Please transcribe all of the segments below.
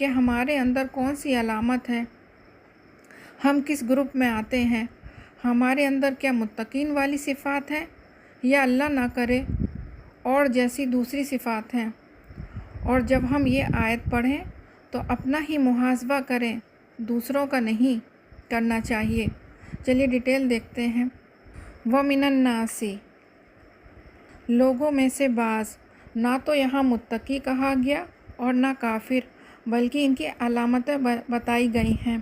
کہ ہمارے اندر کون سی علامت ہے، ہم کس گروپ میں آتے ہیں، ہمارے اندر کیا متقین والی صفات ہیں یا اللہ نہ کرے اور جیسی دوسری صفات ہیں۔ اور جب ہم یہ آیت پڑھیں تو اپنا ہی محاسبہ کریں، دوسروں کا نہیں کرنا چاہیے۔ چلیے ڈیٹیل دیکھتے ہیں۔ وَمِنَ النَّاسِ، لوگوں میں سے بعض، نہ تو یہاں متقی کہا گیا اور نہ کافر، بلکہ ان کی علامتیں بتائی گئی ہیں،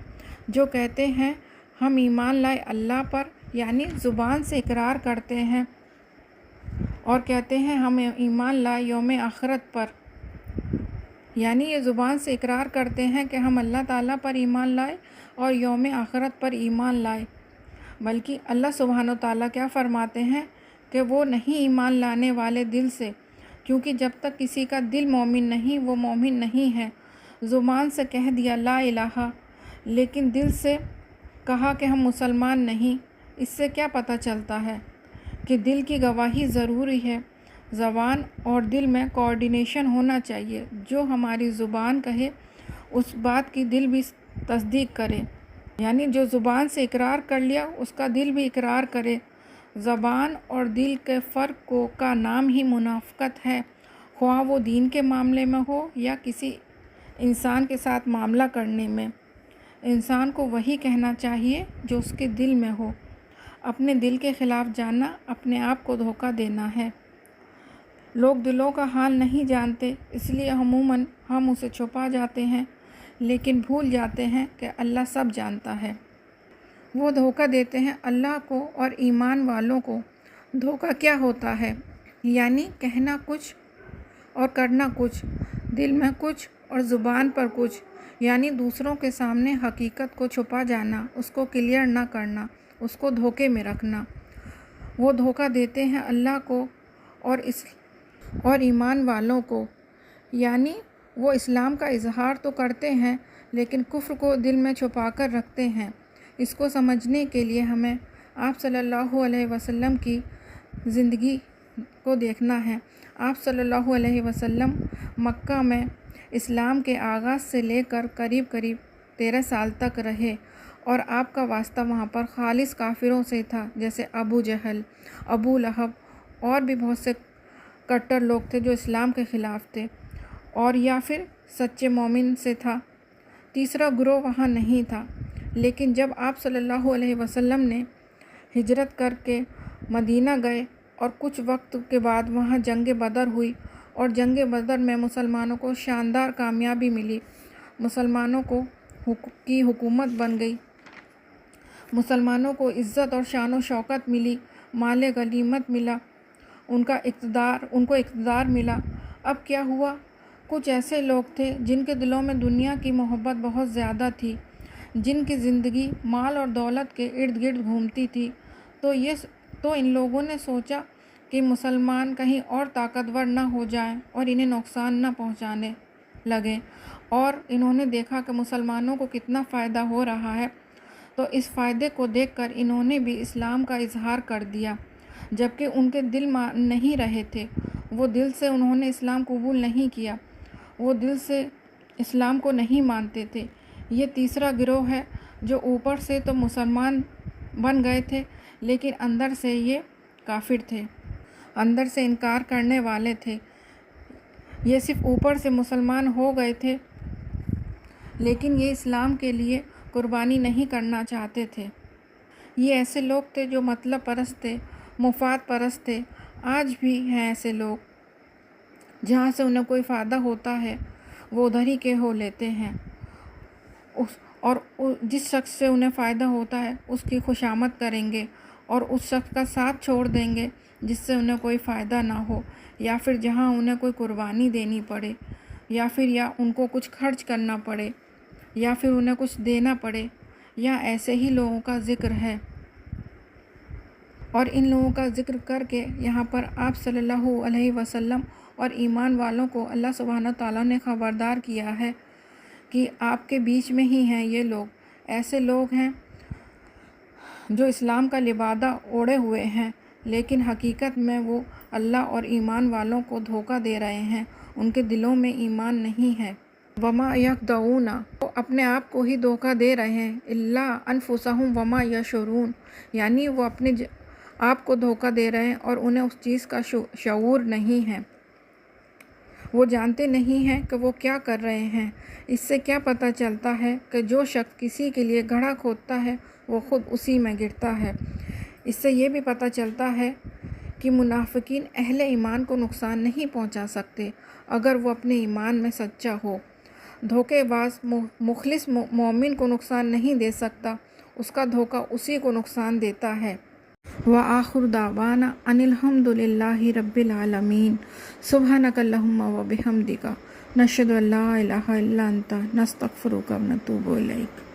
جو کہتے ہیں ہم ایمان لائے اللہ پر، یعنی زبان سے اقرار کرتے ہیں اور کہتے ہیں ہم ایمان لائے یوم آخرت پر، یعنی یہ زبان سے اقرار کرتے ہیں کہ ہم اللہ تعالیٰ پر ایمان لائے اور یوم آخرت پر ایمان لائے، بلکہ اللہ سبحانہ و تعالیٰ کیا فرماتے ہیں کہ وہ نہیں ایمان لانے والے دل سے، کیونکہ جب تک کسی کا دل مومن نہیں وہ مومن نہیں ہے۔ زبان سے کہہ دیا لا الہ، لیکن دل سے کہا کہ ہم مسلمان نہیں، اس سے کیا پتہ چلتا ہے کہ دل کی گواہی ضروری ہے۔ زبان اور دل میں کوارڈینیشن ہونا چاہیے، جو ہماری زبان کہے اس بات کی دل بھی تصدیق کرے، یعنی جو زبان سے اقرار کر لیا اس کا دل بھی اقرار کرے۔ زبان اور دل کے فرق کا نام ہی منافقت ہے، خواہ وہ دین کے معاملے میں ہو یا کسی انسان کے ساتھ معاملہ کرنے میں۔ انسان کو وہی کہنا چاہیے جو اس کے دل میں ہو۔ اپنے دل کے خلاف جاننا اپنے آپ کو دھوکہ دینا ہے۔ لوگ دلوں کا حال نہیں جانتے، اس لیے عموماً ہم اسے چھپا جاتے ہیں، لیکن بھول جاتے ہیں کہ اللہ سب جانتا ہے۔ وہ دھوکہ دیتے ہیں اللہ کو اور ایمان والوں کو۔ دھوکہ کیا ہوتا ہے؟ یعنی کہنا کچھ اور کرنا کچھ، دل میں کچھ اور زبان پر کچھ، یعنی دوسروں کے سامنے حقیقت کو چھپا جانا، اس کو کلیئر نہ کرنا، اس کو دھوکے میں رکھنا۔ وہ دھوکہ دیتے ہیں اللہ کو اور ایمان والوں کو، یعنی وہ اسلام کا اظہار تو کرتے ہیں لیکن کفر کو دل میں چھپا کر رکھتے ہیں۔ اس کو سمجھنے کے لیے ہمیں آپ صلی اللہ علیہ وسلم کی زندگی کو دیکھنا ہے۔ آپ صلی اللہ علیہ وسلم مکہ میں اسلام کے آغاز سے لے کر قریب 13 سال تک رہے، اور آپ کا واسطہ وہاں پر خالص کافروں سے تھا، جیسے ابو جہل، ابو لہب اور بھی بہت سے کٹر لوگ تھے جو اسلام کے خلاف تھے، اور یا پھر سچے مومن سے تھا۔ تیسرا گروہ وہاں نہیں تھا۔ لیکن جب آپ صلی اللہ علیہ وسلم نے ہجرت کر کے مدینہ گئے اور کچھ وقت کے بعد وہاں جنگ بدر ہوئی، اور جنگ بدر میں مسلمانوں کو شاندار کامیابی ملی، مسلمانوں کی حکومت بن گئی، مسلمانوں کو عزت اور شان و شوکت ملی، مال غنیمت ملا، ان کو اقتدار ملا۔ اب کیا ہوا؟ کچھ ایسے لوگ تھے جن کے دلوں میں دنیا کی محبت بہت زیادہ تھی، جن کی زندگی مال اور دولت کے ارد گرد گھومتی تھی، تو ان لوگوں نے سوچا کہ مسلمان کہیں اور طاقتور نہ ہو جائیں اور انہیں نقصان نہ پہنچانے لگیں، اور انہوں نے دیکھا کہ مسلمانوں کو کتنا فائدہ ہو رہا ہے، تو اس فائدے کو دیکھ کر انہوں نے بھی اسلام کا اظہار کر دیا، جبکہ ان کے دل نہیں رہے تھے، وہ دل سے انہوں نے اسلام قبول نہیں کیا، وہ دل سے اسلام کو نہیں مانتے تھے۔ یہ تیسرا گروہ ہے جو اوپر سے تو مسلمان بن گئے تھے لیکن اندر سے یہ کافر تھے، اندر سے انکار کرنے والے تھے۔ یہ صرف اوپر سے مسلمان ہو گئے تھے لیکن یہ اسلام کے لیے قربانی نہیں کرنا چاہتے تھے۔ یہ ایسے لوگ تھے جو مطلب پرست تھے، مفاد پرست تھے۔ آج بھی ہیں ایسے لوگ، جہاں سے انہیں کوئی فائدہ ہوتا ہے وہ ادھر ہی کے ہو لیتے ہیں، اور جس شخص سے انہیں فائدہ ہوتا ہے اس کی خوشامد کریں گے اور اس شخص کا ساتھ چھوڑ دیں گے جس سے انہیں کوئی فائدہ نہ ہو، یا پھر جہاں انہیں کوئی قربانی دینی پڑے، یا ان کو کچھ خرچ کرنا پڑے، یا پھر انہیں کچھ دینا پڑے، یا ایسے ہی لوگوں کا ذکر ہے۔ اور ان لوگوں کا ذکر کر کے یہاں پر آپ صلی اللہ علیہ وسلم اور ایمان والوں کو اللہ سبحانہ تعالیٰ نے خبردار کیا ہے کہ آپ کے بیچ میں ہی ہیں یہ لوگ، ایسے لوگ ہیں جو اسلام کا لبادہ اوڑھے ہوئے ہیں لیکن حقیقت میں وہ اللہ اور ایمان والوں کو دھوکہ دے رہے ہیں، ان کے دلوں میں ایمان نہیں ہے۔ وما یخدعون، وہ اپنے آپ کو ہی دھوکہ دے رہے ہیں، الا انفسہم وما یشعرون، یعنی وہ اپنے آپ کو دھوکہ دے رہے ہیں اور انہیں اس چیز کا شعور نہیں ہے، وہ جانتے نہیں ہیں کہ وہ کیا کر رہے ہیں۔ اس سے کیا پتہ چلتا ہے کہ جو شخص کسی کے لیے گڑھا کھودتا ہے وہ خود اسی میں گرتا ہے۔ اس سے یہ بھی پتہ چلتا ہے کہ منافقین اہل ایمان کو نقصان نہیں پہنچا سکتے اگر وہ اپنے ایمان میں سچا ہو۔ دھوکے باز مخلص مومن کو نقصان نہیں دے سکتا، اس کا دھوکہ اسی کو نقصان دیتا ہے۔ وآخر دعوانا ان الحمد للہ رب العالمین، سبحانک اللہم وبحمدک، نشہد ان لا الہ الا انت، نستغفرک ونتوب الیک۔